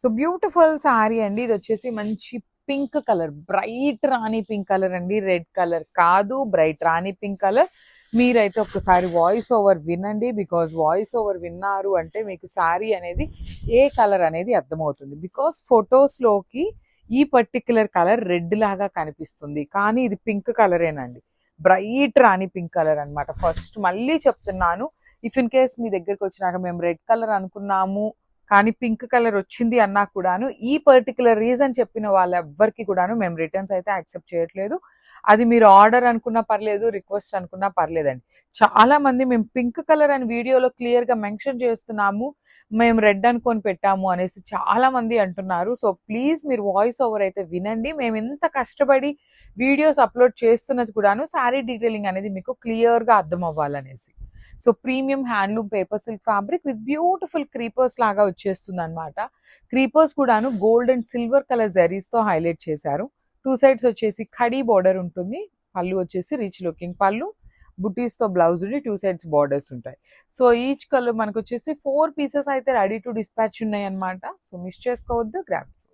So beautiful sorry అండి. ఇది వచ్చేసి మంచి పింక్ కలర్, బ్రైట్ రాణి పింక్ కలర్ అండి, రెడ్ కలర్ కాదు, బ్రైట్ రాణి పింక్ కలర్. మీరైతే ఒక్కసారి వాయిస్ ఓవర్ వినండి, బికాజ్ వాయిస్ ఓవర్ విన్నారు అంటే మీకు శారీ అనేది ఏ కలర్ అనేది అర్థమవుతుంది. బికాజ్ ఫొటోస్లోకి ఈ పర్టిక్యులర్ కలర్ రెడ్ లాగా కనిపిస్తుంది, కానీ ఇది పింక్ కలరేనండి, బ్రైట్ రాణి పింక్ కలర్ అనమాట. ఫస్ట్ మళ్ళీ చెప్తున్నాను, ఇఫ్ ఇన్ కేస్ మీ దగ్గరికి వచ్చినాక మేము రెడ్ కలర్ అనుకున్నాము కానీ పింక్ కలర్ వచ్చింది అన్నా కూడాను, ఈ పర్టికులర్ రీజన్ చెప్పిన వాళ్ళెవ్వరికి కూడాను మేము రిటర్న్స్ అయితే యాక్సెప్ట్ చేయట్లేదు. అది మీరు ఆర్డర్ అనుకున్నా పర్లేదు, రిక్వెస్ట్ అనుకున్నా పర్లేదండి. చాలా మంది మేము పింక్ కలర్ అని వీడియోలో క్లియర్గా మెన్షన్ చేస్తున్నాము, మేము రెడ్ అనుకొని పెట్టాము అనేసి చాలా మంది అంటున్నారు. సో ప్లీజ్ మీరు వాయిస్ ఓవర్ అయితే వినండి. మేము ఎంత కష్టపడి వీడియోస్ అప్లోడ్ చేస్తున్నది కూడాను శారీ డీటెయిలింగ్ అనేది మీకు క్లియర్గా అర్థం అవ్వాలనేసి. So premium handloom paper silk fabric with beautiful creepers లాగా వచ్చేస్తుంది అనమాట. క్రీపర్స్ కూడాను గోల్డ్ అండ్ సిల్వర్ కలర్ జరీస్తో హైలైట్ చేశారు. 2 సైడ్స్ వచ్చేసి ఖడీ బార్డర్ ఉంటుంది, పళ్ళు వచ్చేసి రిచ్ లుకింగ్ పళ్ళు, బుటీస్తో బ్లౌజ్ ఉండి 2 సైడ్స్ బార్డర్స్ ఉంటాయి. సో ఈచ్ కలర్ మనకు వచ్చేసి 4 పీసెస్ అయితే రెడీ టు డిస్పాచ్ ఉన్నాయి అనమాట. సో మిస్ చేసుకోవద్దు, గ్రాబ్స్.